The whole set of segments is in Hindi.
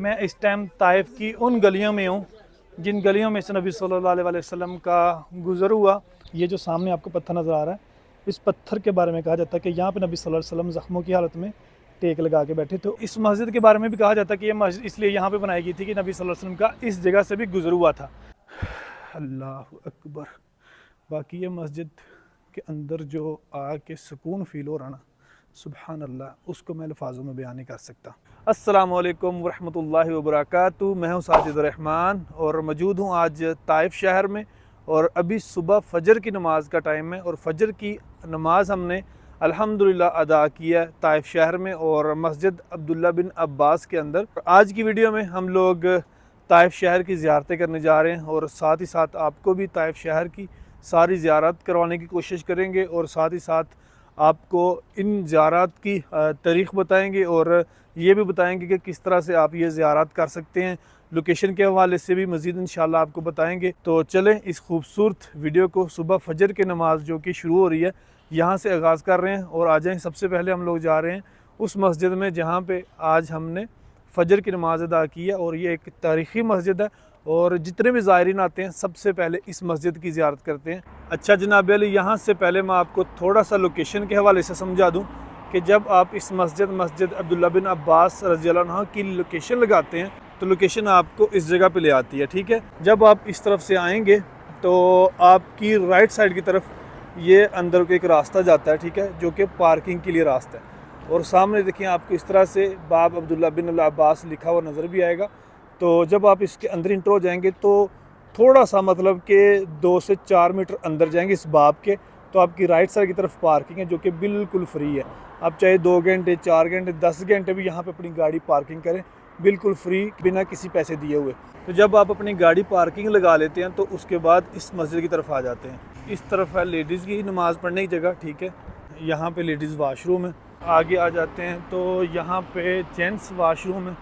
मैं इस टाइम ताइफ की उन गलियों में हूँ जिन गलियों में से नबी सल्लल्लाहु अलैहि वसल्लम का गुज़र हुआ। ये जो सामने आपको पत्थर नज़र आ रहा है, इस पत्थर के बारे में कहा जाता है कि यहाँ पे नबी सल्लल्लाहु अलैहि वसल्लम ज़ख्मों की हालत में टेक लगा के बैठे। तो इस मस्जिद के बारे में भी कहा जाता है कि ये मस्जिद इसलिए यहाँ पे बनाई गई थी कि नबी सल्लल्लाहु अलैहि वसल्लम का इस जगह से भी गुज़र हुआ था। अल्लाह अकबर। बाकी ये मस्जिद के अंदर जो आके सुकून फ़ील हो रहा ना, सुबहान अल्लाह, उसको मैं लफ्ज़ों में बयान नहीं कर सकता। अस्सलामु अलैकुम वरहमतुल्लाहि वबरकातुहू। मैं हूँ साजिद रहमान और मौजूद हूँ आज ताइफ शहर में। और अभी सुबह फ़जर की नमाज़ का टाइम है और फ़जर की नमाज़ हमने अल्हम्दुलिल्लाह अदा किया ताइफ शहर में और मस्जिद अब्दुल्ला बिन अब्बास के अंदर। आज की वीडियो में हम लोग ताइफ शहर की ज़ियारतें करने जा रहे हैं और साथ ही साथ आपको भी ताइफ शहर की सारी ज़ियारत करवाने की कोशिश करेंगे और साथ ही साथ आपको इन ज़ियारत की तारीख़ बताएंगे और ये भी बताएंगे कि किस तरह से आप ये ज़ियारत कर सकते हैं। लोकेशन के हवाले से भी मज़ीद इंशाल्लाह आपको बताएंगे। तो चलें इस खूबसूरत वीडियो को सुबह फ़जर की नमाज़ जो कि शुरू हो रही है यहाँ से आगाज़ कर रहे हैं और आ जाएँ। सबसे पहले हम लोग जा रहे हैं उस मस्जिद में जहाँ पे आज हमने फ़जर की नमाज़ अदा की है और ये एक तारीख़ी मस्जिद है और जितने भी ज़ायरीन आते हैं सबसे पहले इस मस्जिद की ज़ियारत करते हैं। अच्छा जनाब अली, यहाँ से पहले मैं आपको थोड़ा सा लोकेशन के हवाले से समझा दूँ कि जब आप इस मस्जिद अब्दुल्ला बिन अब्बास रज़ियल्लाहु अन्हु की लोकेशन लगाते हैं तो लोकेशन आपको इस जगह पे ले आती है, ठीक है। जब आप इस तरफ से आएंगे तो आपकी राइट साइड की तरफ ये अंदर को एक रास्ता जाता है, ठीक है, जो कि पार्किंग के लिए रास्ता है। और सामने देखिए आपको इस तरह से बाब अब्दुल्ला बिन अब्बास लिखा हुआ नज़र भी आएगा। तो जब आप इसके अंदर इंटर हो जाएंगे तो थोड़ा सा मतलब कि 2 से 4 मीटर अंदर जाएंगे इस बाब के, तो आपकी राइट साइड की तरफ पार्किंग है जो कि बिल्कुल फ्री है। आप चाहे 2 घंटे 4 घंटे 10 घंटे भी यहाँ पे अपनी गाड़ी पार्किंग करें, बिल्कुल फ्री, बिना किसी पैसे दिए हुए। तो जब आप अपनी गाड़ी पार्किंग लगा लेते हैं तो उसके बाद इस मस्जिद की तरफ आ जाते हैं। इस तरफ है लेडीज़ की नमाज़ पढ़ने की जगह, ठीक है। यहाँ पे लेडीज़ वाशरूम है। आगे आ जाते हैं तो यहाँ पे जेंट्स वाशरूम है।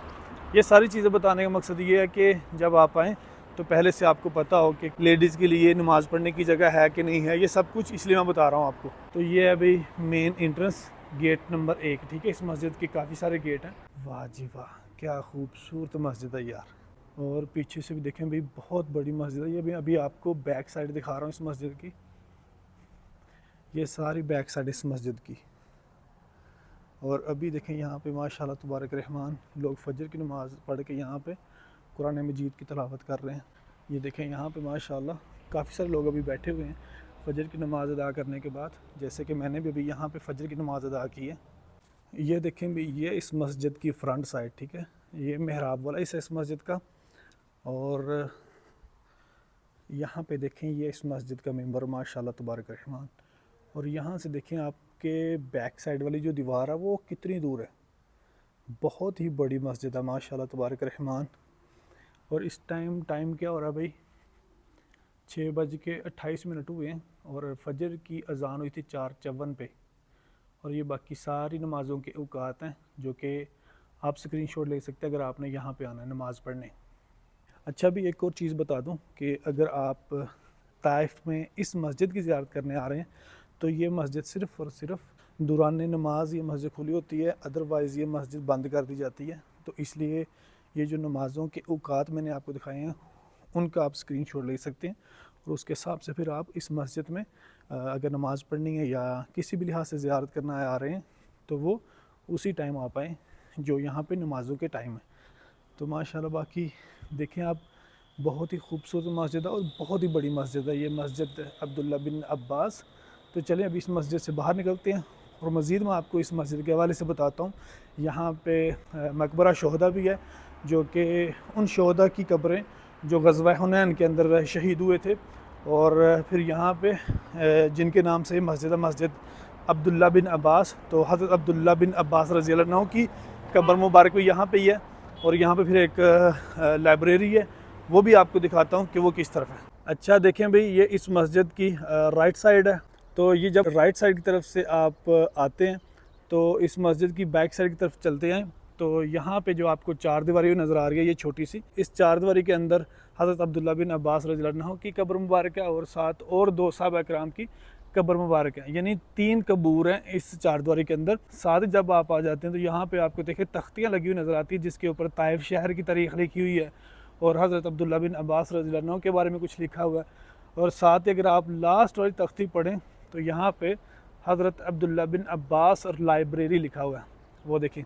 ये सारी चीज़ें बताने का मकसद ये है कि जब आप आएँ तो पहले से आपको पता हो कि लेडीज़ के लिए नमाज़ पढ़ने की जगह है कि नहीं है, ये सब कुछ इसलिए मैं बता रहा हूँ आपको। तो ये है भाई मेन एंट्रेंस, गेट नंबर 1, ठीक है। इस मस्जिद के काफ़ी सारे गेट हैं। वाह जी वाह, क्या खूबसूरत मस्जिद है यार। और पीछे से भी देखें भाई, बहुत बड़ी मस्जिद है। ये भी अभी आपको बैक साइड दिखा रहा हूँ इस मस्जिद की। ये सारी बैक साइड इस मस्जिद की। और अभी देखें यहाँ पे माशाल्लाह तबारक रहमान लोग फ़जर की नमाज़ पढ़ के यहाँ पे कुरान मजीद की तिलावत कर रहे हैं। ये देखें यहाँ पे माशाल्लाह काफ़ी सारे लोग अभी बैठे हुए हैं फ़जर की नमाज़ अदा करने के बाद, जैसे कि मैंने भी अभी यहाँ पे फ़जर की नमाज़ अदा की है। ये देखें भी, ये इस मस्जिद की फ्रंट साइड, ठीक है। ये मेहराब वाला हिस्सा इस मस्जिद का। और यहाँ पे देखें ये इस मस्जिद का मेंबर माशाल्लाह तबारक रहमान। और यहाँ से देखें आपके बैक साइड वाली जो दीवार है वो कितनी दूर है। बहुत ही बड़ी मस्जिद है माशाल्लाह तबारक रहमान। और इस टाइम क्या हो रहा है भाई, 6:28 हुए हैं और फ़जर की अज़ान हुई थी 4:54 पे। और ये बाकी सारी नमाज़ों के औकात हैं जो कि आप स्क्रीनशॉट ले सकते हैं अगर आपने यहाँ पे आना है नमाज़ पढ़ने। अच्छा भी एक और चीज़ बता दूँ कि अगर आप ताइफ में इस मस्जिद की ज़ियारत करने आ रहे हैं तो ये मस्जिद सिर्फ़ और सिर्फ दौरान नमाज ये मस्जिद खुली होती है, अदरवाइज़ ये मस्जिद बंद कर दी जाती है। तो इसलिए ये जो नमाज़ों के औकात मैंने आपको दिखाए हैं उनका आप स्क्रीनशॉट ले सकते हैं और उसके हिसाब से फिर आप इस मस्जिद में अगर नमाज़ पढ़नी है या किसी भी लिहाज से ज़ियारत करना आ रहे हैं तो वो उसी टाइम आप आएँ जो यहाँ पे नमाज़ों के टाइम है। तो माशाल्लाह बाकी देखें आप, बहुत ही खूबसूरत मस्जिद है और बहुत ही बड़ी मस्जिद है ये मस्जिद अब्दुल्ला बिन अब्बास। तो चलें अभी इस मस्जिद से बाहर निकलते हैं और मज़ीद मैं आपको इस मस्जिद के हवाले से बताता हूँ। यहाँ पे मकबरा शोहदा भी है जो कि उन शोहदा की कब्रें जो ग़ज़वा हुनैन के अंदर शहीद हुए थे। और फिर यहाँ पे जिनके नाम से मस्जिद अब्दुल्ला बिन अब्बास, तो हज़रत अब्दुल्ला बिन अब्बास रज़ियल्लाहु अन्हु की कब्र मुबारक भी यहाँ पे ही है। और यहाँ पे फिर एक लाइब्रेरी है, वो भी आपको दिखाता हूँ कि वो किस तरफ है। अच्छा देखें भाई, ये इस मस्जिद की राइट साइड है। तो ये जब राइट साइड की तरफ से आप आते हैं तो इस मस्जिद की बैक साइड की तरफ चलते हैं तो यहाँ पे जो आपको 4 दीवारी नज़र आ रही है ये छोटी सी, इस 4 दीवारी के अंदर हज़रत अब्दुल्ला बिन अब्बास रज़ियल्लाहु अन्हु की कब्र मुबारक है और साथ और 2 सहाबा किराम की कब्र मुबारक है, यानी 3 कबूर हैं इस चारद्वारी के अंदर। साथ ही जब आप आ जाते हैं तो यहाँ पे आपको देखिए तख्तियाँ लगी हुई नज़र आती है जिसके ऊपर ताइफ शहर की तारीख लिखी हुई है और हज़रत अब्दुल्ला बिन अब्बास रज़ियल्लाहु अन्हु के बारे में कुछ लिखा हुआ है। और साथ ही अगर आप लास्ट वाली तख्ती पढ़ें तो यहाँ पे हज़रत अब्दुल्ला बिन अब्बास और लाइब्रेरी लिखा हुआ है, वो देखिए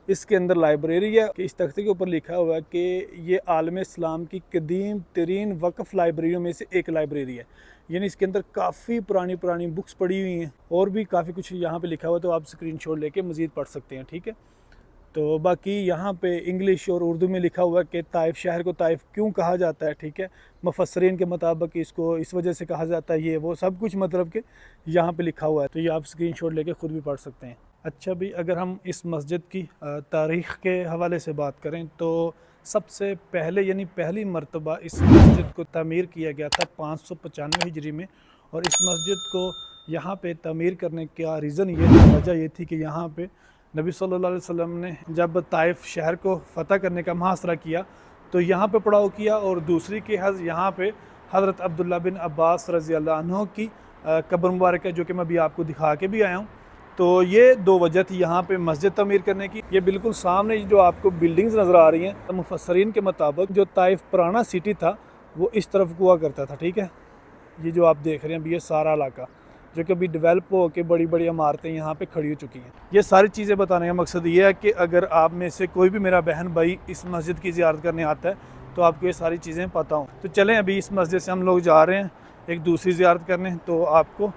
इसके अंदर लाइब्रेरी है कि इस तख्ते के ऊपर लिखा हुआ है कि ये आलम इस्लाम की कदीम तरीन वक़फ़ लाइब्रेरियों में से एक लाइब्रेरी है, यानी इसके अंदर काफ़ी पुरानी बुक्स पड़ी हुई हैं और भी काफ़ी कुछ यहाँ पे लिखा हुआ है, तो आप स्क्रीनशॉट लेके मज़ीद पढ़ सकते हैं। ठीक है, तो बाकी यहाँ पे इंग्लिश और उर्दू में लिखा हुआ है कि ताइफ शहर को ताइफ क्यों कहा जाता है। ठीक है, मुफस्सरीन के मुताबिक इसको इस वजह से कहा जाता है, ये वो सब कुछ मतलब कि यहाँ पे लिखा हुआ है, तो ये आप स्क्रीनशॉट लेके ख़ुद भी पढ़ सकते हैं। अच्छा भी अगर हम इस मस्जिद की तारीख़ के हवाले से बात करें तो सबसे पहले यानी पहली मरतबा इस मस्जिद को तामीर किया गया था 595 हिजरी में। और इस मस्जिद को यहाँ पे तामीर करने का रीज़न ये वजह ये थी कि यहाँ पे नबी सल्लल्लाहु अलैहि वसल्लम ने जब ताइफ शहर को फ़तह करने का मुहासरा किया तो यहाँ पे पड़ाव किया, और दूसरी के हज़ यहाँ पे हज़रत अब्दुल्ला बिन अब्बास रज़ियल्लाहु अन्हु की कब्र मुबारक है, जो कि मैं अभी आपको दिखा के भी आया हूँ। तो ये 2 वजह थी यहाँ पे मस्जिद तमीर करने की। ये बिल्कुल सामने जो आपको बिल्डिंग्स नज़र आ रही हैं, मुफस्सरीन के मुताबिक जो ताइफ पुराना सिटी था वो इस तरफ हुआ करता था। ठीक है, ये जो आप देख रहे हैं अभी ये सारा इलाका जो कि अभी डेवलप हो के बड़ी बड़ी इमारतें यहाँ पे खड़ी हो चुकी हैं। ये सारी चीज़ें बताने का मकसद ये है कि अगर आप में से कोई भी मेरा बहन भाई इस मस्जिद की ज़ियारत करने आता है तो आपको ये सारी चीज़ें पता हों। तो चलें अभी इस मस्जिद से हम लोग जा रहे हैं एक दूसरी ज़ियारत करने, तो आपको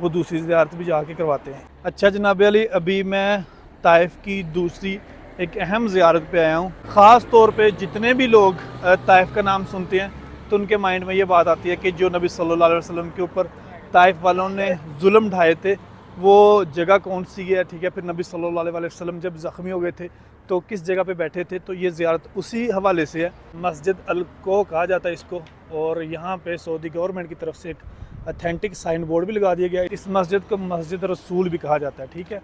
वो दूसरी ज़ियारत भी जाके करवाते हैं। अच्छा जनाब अली, अभी मैं ताइफ की दूसरी एक अहम ज़ियारत पे आया हूँ। ख़ास तौर पे जितने भी लोग ताइफ का नाम सुनते हैं तो उनके माइंड में ये बात आती है कि जो नबी सल्लल्लाहु अलैहि वसल्लम के ऊपर ताइफ वालों ने जुल्म ढाए थे वो जगह कौन सी है। ठीक है, फिर नबी सल्लल्लाहु अलैहि वसल्लम जब ज़ख्मी हो गए थे तो किस जगह पे बैठे थे, तो ये ज़ियारत उसी हवाले से है। मस्जिद अल-को कहा जाता है इसको, और यहाँ पे सऊदी गवर्नमेंट की तरफ से एक अथेंटिक साइन बोर्ड भी लगा दिया गया है। इस मस्जिद को मस्जिद रसूल भी कहा जाता है। ठीक है,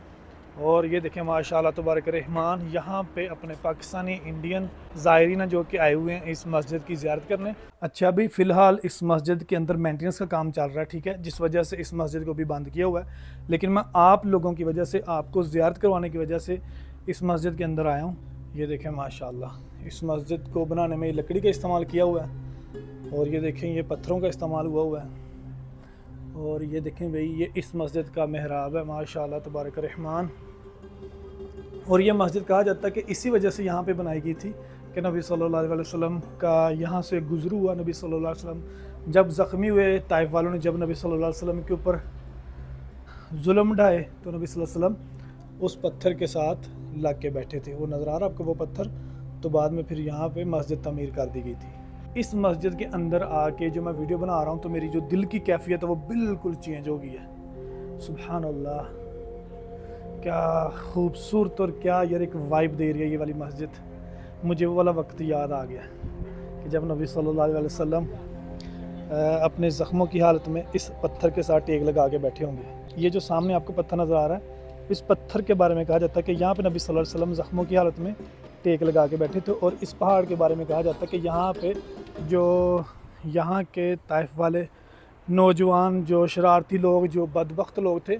और ये देखें माशाल्लाह तबारक रहमान, यहाँ पे अपने पाकिस्तानी इंडियन ज़ायरीन जो कि आए हुए हैं इस मस्जिद की ज़ियारत करने। अच्छा अभी फ़िलहाल इस मस्जिद के अंदर मेंटेनेंस का काम चल रहा है। ठीक है, जिस वजह से इस मस्जिद को भी बंद किया हुआ है, लेकिन मैं आप लोगों की वजह से, आपको ज़ियारत करवाने की वजह से इस मस्जिद के अंदर आया हूँ। ये देखें माशाल्लाह इस मस्जिद को बनाने में लकड़ी का इस्तेमाल किया हुआ है, और ये देखें ये पत्थरों का इस्तेमाल हुआ है। और ये देखें भाई ये इस मस्जिद का मेहराब है माशाल्लाह तबारक रहमान। और ये मस्जिद कहा जाता है कि इसी वजह से यहाँ पे बनाई गई थी कि नबी सल्लल्लाहु अलैहि वसल्लम का यहाँ से गुज़रू हुआ। नबी सल्लल्लाहु अलैहि वसल्लम जब ज़ख्मी हुए, ताइफ वालों ने जब नबी सल्लल्लाहु अलैहि वसल्लम के ऊपर जुल्म ढाए तो नबी सल्लल्लाहु अलैहि वसल्लम उस पत्थर के साथ लग के बैठे थे। वो नज़र आ रहा आपको वो पत्थर, तो बाद में फिर यहाँ पे मस्जिद तमीर कर दी गई थी। इस मस्जिद के अंदर आके जो मैं वीडियो बना रहा हूँ तो मेरी जो दिल की कैफियत है वो बिल्कुल चेंज हो गई है। सुभान अल्लाह, क्या खूबसूरत और क्या यार एक वाइब दे रही है ये वाली मस्जिद। मुझे वो वाला वक्त याद आ गया कि जब नबी सल्लल्लाहु अलैहि वसल्लम अपने ज़ख्मों की हालत में इस पत्थर के साथ टेक लगा के बैठे होंगे। ये जो सामने आपको पत्थर नज़र आ रहा है, इस पत्थर के बारे में कहा जाता है कि यहाँ पे नबी सल्लल्लाहु अलैहि वसल्लम ज़ख्मों की हालत में टेक लगा के बैठे थे। और इस पहाड़ के बारे में कहा जाता है कि यहाँ पे जो यहाँ के ताइफ वाले नौजवान, जो शरारती लोग, जो बदबख्त लोग थे,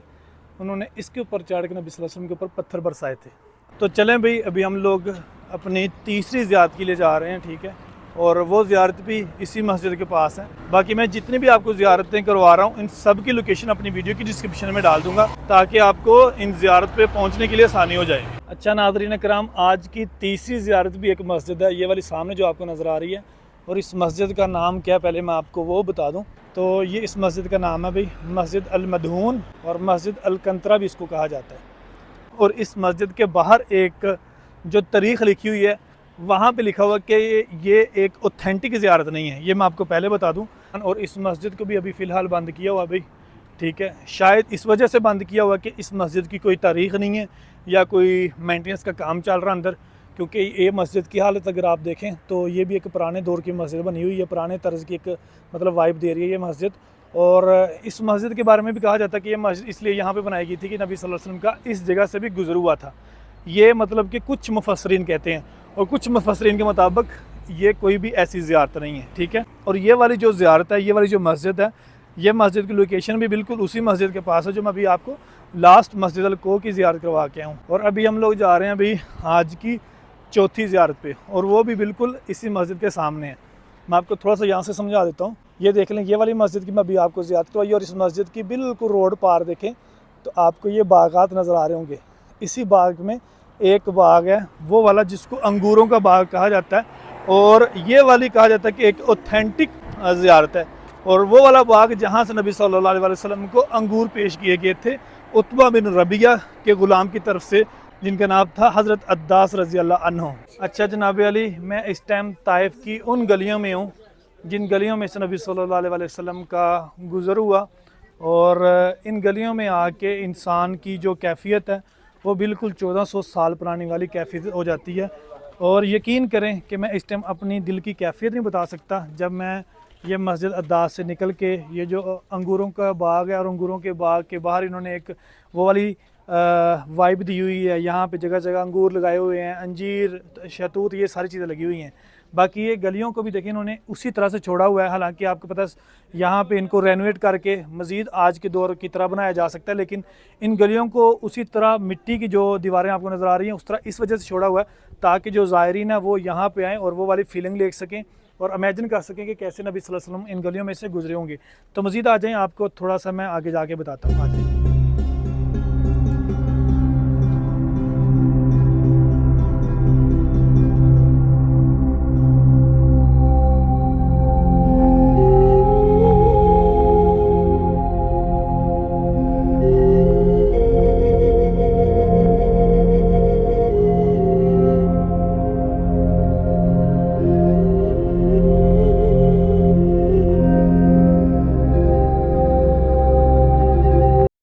उन्होंने इसके ऊपर चढ़ के नबी सल्लल्लाहु अलैहि वसल्लम के ऊपर पत्थर बरसाए थे। तो चलें भाई अभी हम लोग अपनी तीसरी ज़ियारत के लिए जा रहे हैं। ठीक है, और वो ज़ियारत भी इसी मस्जिद के पास है। बाकी मैं जितनी भी आपको ज़ियारतें करवा रहा हूँ इन सब की लोकेशन अपनी वीडियो की डिस्क्रिप्शन में डाल दूँगा ताकि आपको इन ज़ियारत पे पहुँचने के लिए आसानी हो जाए। अच्छा नाज़रीन कराम, आज की तीसरी ज़ियारत भी एक मस्जिद है, ये वाली सामने जो आपको नज़र आ रही है। और इस मस्जिद का नाम क्या, पहले मैं आपको वो बता दूँ। तो ये इस मस्जिद का नाम है भाई मस्जिद अल-मदहून, और मस्जिद अल-कंतरा भी इसको कहा जाता है। और इस मस्जिद के बाहर एक जो तारीख़ लिखी हुई है वहाँ पे लिखा हुआ कि ये एक ऑथेंटिक ज़ियारत नहीं है, ये मैं आपको पहले बता दूँ। और इस मस्जिद को भी अभी फ़िलहाल बंद किया हुआ भाई। ठीक है, शायद इस वजह से बंद किया हुआ कि इस मस्जिद की कोई तारीख़ नहीं है या कोई मेंटेनेंस का काम चल रहा अंदर, क्योंकि ये मस्जिद की हालत अगर आप देखें तो ये भी एक पुराने दौर की मस्जिद बनी हुई है, पुराने तर्ज की एक मतलब वाइब दे रही है ये मस्जिद। और इस मस्जिद के बारे में भी कहा जाता है कि ये मस्जिद इसलिए यहाँ पे बनाई गई थी कि नबी सल्लल्लाहु अलैहि वसल्लम का इस जगह से भी गुज़र हुआ था। ये मतलब कि कुछ मुफस्सरीन कहते हैं, और कुछ मुफस्सरीन के मुताबिक ये कोई भी ऐसी ज़ियारत नहीं है। ठीक है, और ये वाली जो ज़ियारत है, ये वाली जो मस्जिद है, ये मस्जिद की लोकेशन भी बिल्कुल उसी मस्जिद के पास है जो मैं अभी आपको लास्ट मस्जिद अल को की ज़ियारत करवा के आऊँ। और अभी हम लोग जा रहे हैं अभी आज की चौथी ज़ियारत पे, और वो भी बिल्कुल इसी मस्जिद के सामने है। मैं आपको थोड़ा सा यहाँ से समझा देता हूँ। ये देख लें, ये वाली मस्जिद की मैं अभी आपको ज़ियारत करवाई, और इस मस्जिद की बिल्कुल रोड पार देखें तो आपको ये बागात नज़र आ रहे होंगे। इसी बाग में एक बाग है वो वाला जिसको अंगूरों का बाग कहा जाता है, और ये वाली कहा जाता है कि एक ऑथेंटिक ज़ियारत है। और वो वाला बाग जहाँ से नबी सल्लल्लाहु अलैहि वसल्लम को अंगूर पेश किए गए थे उतबा बिन रबिया के ग़ुलाम की तरफ से, जिनका नाम था हज़रत अद्दास रज़ी अल्लाह अन्हु। अच्छा जनाब अली, मैं इस टाइम ताइफ की उन गलियों में हूँ जिन गलियों में से नबी सल्लल्लाहु अलैहि वसल्लम का गुज़र हुआ, और इन गलियों में आके इंसान की जो कैफियत है वो बिल्कुल 1400 साल पुरानी वाली कैफियत हो जाती है। और यकीन करें कि मैं इस टाइम अपनी दिल की कैफियत नहीं बता सकता। जब मैं ये मस्जिद अद्दास से निकल के, ये जो अंगूरों का बाग है और अंगूरों के बाग के बाहर इन्होंने एक वो वाली वाइब दी हुई है, यहाँ पे जगह जगह अंगूर लगाए हुए हैं, अंजीर, शहतूत, ये सारी चीज़ें लगी हुई हैं। बाकी ये गलियों को भी देखिए इन्होंने उसी तरह से छोड़ा हुआ है। हालांकि आपको पता है यहाँ पे इनको रेनोवेट करके मज़ीद आज के दौर की तरह बनाया जा सकता है, लेकिन इन गलियों को उसी तरह मिट्टी की जो दीवारें आपको नज़र आ रही हैं उस तरह इस वजह से छोड़ा हुआ है ताकि जो ज़ायरीन है वो यहाँ पे आएँ और वो वाली फीलिंग ले सकें और इमेजिन कर सकें कि कैसे नबी सल्लल्लाहु अलैहि वसल्लम इन गलियों में से गुजरे होंगे। तो मज़ीद आ जाएँ, आपको थोड़ा सा मैं आगे जाके बताता हूँ। आ जाएँ।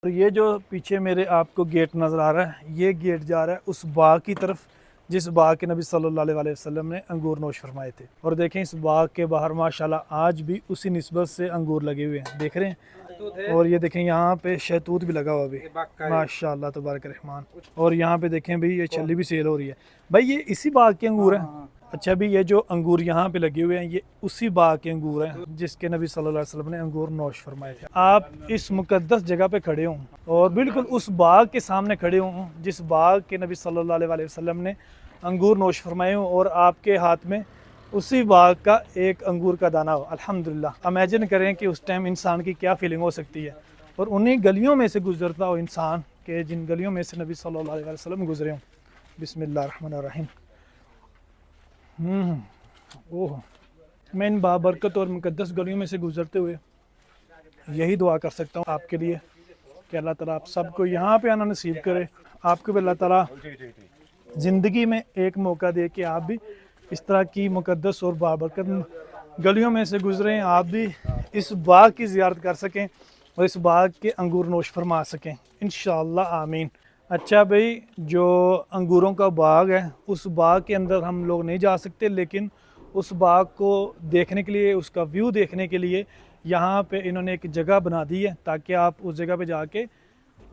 और ये जो पीछे मेरे आपको गेट नज़र आ रहा है, ये गेट जा रहा है उस बाग की तरफ जिस बाग के नबी सल्लल्लाहु अलैहि वसल्लम ने अंगूर नोश फरमाए थे। और देखें इस बाग के बाहर माशाल्लाह आज भी उसी निस्बत से अंगूर लगे हुए हैं, देख रहे हैं। और ये देखें यहाँ पे शहतूत भी लगा हुआ भी माशाल्लाह तबारक रहमान। और यहाँ पे देखें भाई ये छल्ली भी सेल हो रही है। भाई ये इसी बाग के अंगूर हैं? अच्छा भी ये जो अंगूर यहाँ पे लगे हुए हैं ये उसी बाग के अंगूर हैं जिसके नबी सल्लल्लाहु अलैहि वसल्लम ने अंगूर नोश फरमाए थे। आप इस मुकद्दस जगह पे खड़े हों और बिल्कुल उस बाग के सामने खड़े हों जिस बाग के नबी सल्लल्लाहु अलैहि वसल्लम ने अंगूर नोश फरमाए हों, और आपके हाथ में उसी बाग का एक अंगूर का दाना हो। अल्हम्दुलिल्लाह, इमेजिन करें कि उस टाइम इंसान की क्या फीलिंग हो सकती है। और उन्हीं गलियों में से गुजरता हो इंसान के जिन गलियों में से नबी सल्लल्लाहु अलैहि वसल्लम गुजरे हों। बिस्मिल्लाह रहमान रहीम। ओह, मैं इन बाबरकत और मुकद्दस गलियों में से गुजरते हुए यही दुआ कर सकता हूँ आपके लिए कि अल्लाह ताला आप सबको यहाँ पे आना नसीब करे। आपको भी अल्लाह ताला ज़िंदगी में एक मौका दे कि आप भी इस तरह की मुकद्दस और बाबरकत गलियों में से गुजरें, आप भी इस बाग की ज़ियारत कर सकें और इस बाग के अंगूर नोश फरमा सकें इंशाअल्लाह, आमीन। अच्छा भाई, जो अंगूरों का बाग है उस बाग के अंदर हम लोग नहीं जा सकते, लेकिन उस बाग को देखने के लिए, उसका व्यू देखने के लिए यहाँ पे इन्होंने एक जगह बना दी है ताकि आप उस जगह पे जाके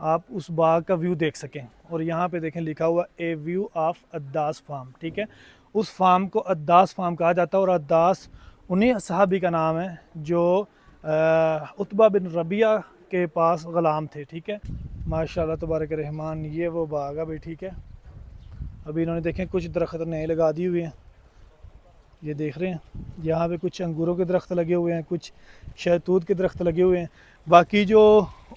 आप उस बाग का व्यू देख सकें। और यहाँ पे देखें लिखा हुआ ए व्यू ऑफ अद्दास फार्म, ठीक है। उस फार्म को अद्दास फार्म कहा जाता है और अद्दास उन्हीं सहाबी का नाम है जो उतबा बिन रबिया के पास ग़ुलाम थे, ठीक है। माशाल्लाह तबारक रहमान, ये वो बाग है भाई, ठीक है। अभी इन्होंने देखें कुछ दरख्त नए लगा दिए हुए हैं, ये देख रहे हैं। यहाँ पे कुछ अंगूरों के दरख्त लगे हुए हैं, कुछ शहतूत के दरख्त लगे हुए हैं। बाकी जो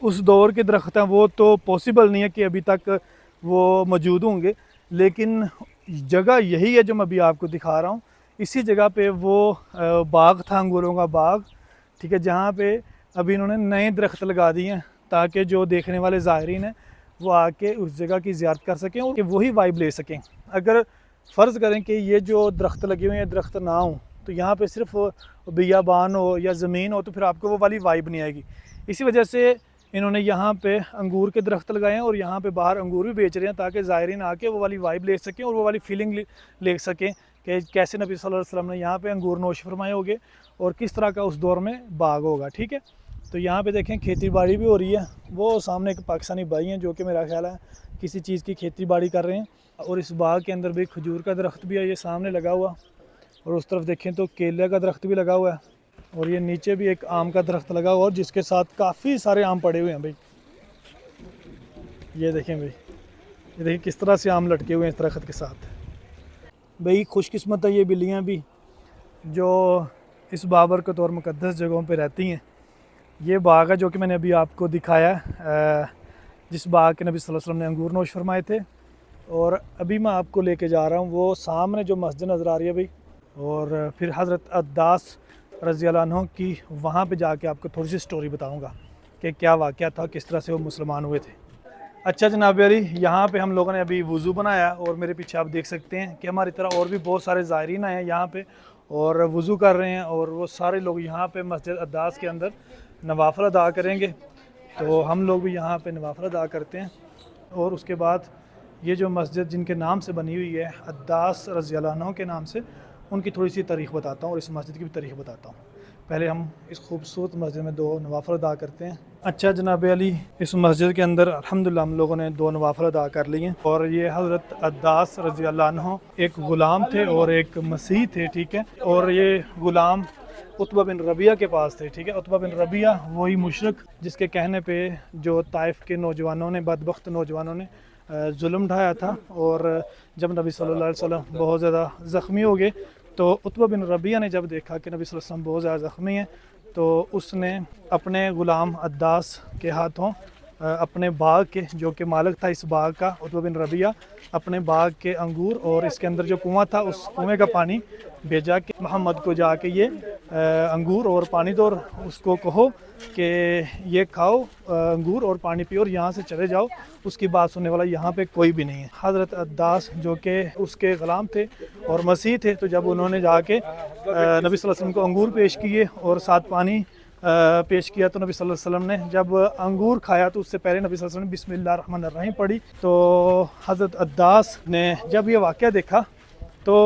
उस दौर के दरख्त हैं वो तो पॉसिबल नहीं है कि अभी तक वो मौजूद होंगे, लेकिन जगह यही है जो मैं अभी आपको दिखा रहा हूँ। इसी जगह पे वो बाग था, अंगूरों का बाग, ठीक है, जहाँ पे अभी इन्होंने नए दरख्त लगा दिए हैं ताकि जो देखने वाले ज़ायरीन हैं वो आके उस जगह की ज़ियारत कर सकें और वही वाइब ले सकें। अगर फ़र्ज़ करें कि ये जो दरख्त लगे हुए हैं दरख्त ना हो तो यहाँ पे सिर्फ बियाबान हो या ज़मीन हो तो फिर आपको वो वाली वाइब नहीं आएगी। इसी वजह से इन्होंने यहाँ पे अंगूर के दरख्त लगाए हैं और यहाँ पे बाहर अंगूर भी बेच रहे हैं ताकि ज़ायरीन आके वो वाली वाइब ले सकें और वो वाली फ़ीलिंग ले सकें कि कैसे नबी सल्लल्लाहु अलैहि वसल्लम ने यहाँ पे अंगूर नोश फरमाए होंगे और किस तरह का उस दौर में बाग होगा, ठीक है। तो यहाँ पे देखें खेती बाड़ी भी हो रही है। वो सामने एक पाकिस्तानी भाई हैं जो कि मेरा ख्याल है किसी चीज़ की खेती बाड़ी कर रहे हैं। और इस बाग के अंदर भी खजूर का दरख्त भी है, ये सामने लगा हुआ। और उस तरफ देखें तो केले का दरख्त भी लगा हुआ है। और ये नीचे भी एक आम का दरख्त लगा हुआ और जिसके साथ काफ़ी सारे आम पड़े हुए हैं भाई। ये देखें भाई, ये देखिए किस तरह से आम लटके हुए हैं इस दरख्त के साथ। भाई खुशकिस्मत है ये बिल्लियाँ भी जो इस बाबरकत और मुक़द्दस जगहों पे रहती हैं। ये बाग है जो कि मैंने अभी आपको दिखाया, जिस बाग के नबी सल्लल्लाहु अलैहि वसल्लम ने अंगूर नोश फरमाए थे। और अभी मैं आपको लेके जा रहा हूँ वो सामने जो मस्जिद नज़र आ रही है भाई, और फिर हज़रत अद्दास रज़ी अल्लाह अन्हु की वहाँ पे जाके आपको थोड़ी सी स्टोरी बताऊँगा कि क्या वाक़या था, किस तरह से वो मुसलमान हुए थे। अच्छा जनाब अली, यहाँ पे हम लोगों ने अभी वज़ू बनाया और मेरे पीछे आप देख सकते हैं कि हमारी तरह और भी बहुत सारे ज़ायरीन आए हैं यहाँ पे और वज़ू कर रहे हैं। और वो सारे लोग यहाँ पे मस्जिद अद्दास के अंदर नवाफ़िल अदा करेंगे, तो हम लोग भी यहाँ पे नवाफ़िल अदा करते हैं। और उसके बाद ये जो मस्जिद जिनके नाम से बनी हुई है, अद्दास रज़ी अल्लाह अन्हु के नाम से, उनकी थोड़ी सी तारीख़ बताता हूँ और इस मस्जिद की भी तारीख़ बताता हूँ। पहले हम इस खूबसूरत मस्जिद में 2 नवाफ़िल अदा करते हैं। अच्छा जनाब अली, इस मस्जिद के अंदर अल्हम्दुलिल्लाह हम लोगों ने 2 नवाफ़िल अदा कर लिए हैं। और ये हज़रत अद्दास रज़ी अल्लाह अन्हु एक ग़ुलाम थे और एक मसीह थे, ठीक है। और ये ग़ुलाम उतबा बिन रबिया के पास थे, ठीक है। उतबा बिन रबिया वही मुशरिक जिसके कहने पे जो ताइफ के नौजवानों ने, बदबख्त नौजवानों ने जुल्म ढाया था। और जब नबी सल्लल्लाहु अलैहि वसल्लम बहुत ज़्यादा ज़ख्मी हो गए तो उतबा बिन रबिया ने जब देखा कि नबी सल्लल्लाहु अलैहि वसल्लम बहुत ज़्यादा ज़ख्मी हैं, तो उसने अपने ग़ुलाम अद्दास के हाथों अपने बाग के, जो कि मालिक था इस बाग का उतबा बिन रबिया, अपने बाग के अंगूर और इसके अंदर जो कुआं था उस कुएं का पानी भेजा कि मोहम्मद को जाके ये अंगूर और पानी दो और उसको कहो कि ये खाओ अंगूर और पानी पियो और यहाँ से चले जाओ, उसकी बात सुनने वाला यहाँ पे कोई भी नहीं है। हज़रत अद्दास जो कि उसके ग़ुलाम थे और मसीह थे, तो जब उन्होंने जाके नबी सल्लल्लाहु अलैहि वसल्लम को अंगूर पेश किए और साथ पानी पेश किया, तो नबी सल्लल्लाहु अलैहि वसल्लम ने जब अंगूर खाया तो उससे पहले नबी सल्लल्लाहु अलैहि वसल्लम ने बिस्मिल्लाह रहमान रहीम पढ़ी। तो हज़रत अद्दास ने जब ये वाक़या देखा तो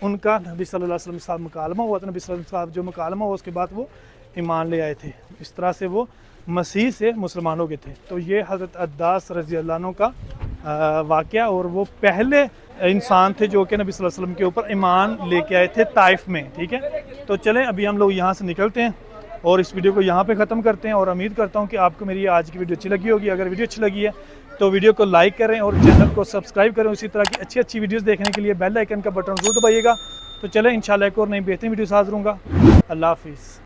उनका नबी सल्लल्लाहु अलैहि वसल्लम के साथ मुकालमा हुआ। तो नबी सल्लल्लाहु अलैहि वसल्लम के साथ जो मुकालमा हुआ उसके बाद वो ईमान ले आए थे। इस तरह से वो मसीह से मुसलमान हो गए थे। तो ये हज़रत अद्दास रज़ी अल्लाह अन्हु का वाक़या, और वो पहले इंसान थे जो कि नबी सल्लल्लाहु अलैहि वसल्लम के ऊपर ईमान लेके आए थे ताइफ में, ठीक है। तो चलें अभी हम लोग यहाँ से निकलते हैं और इस वीडियो को यहाँ पे ख़त्म करते हैं। और उम्मीद करता हूँ कि आपको मेरी आज की वीडियो अच्छी लगी होगी। अगर वीडियो अच्छी लगी है तो वीडियो को लाइक करें और चैनल को सब्सक्राइब करें। इसी तरह की अच्छी वीडियोस देखने के लिए बेल आइकन का बटन ज़रूर दबाइएगा। तो चलें इंशाल्लाह एक और नई बेहतरीन वीडियो हाज़िर होऊंगा। अल्लाह हाफ़िज़।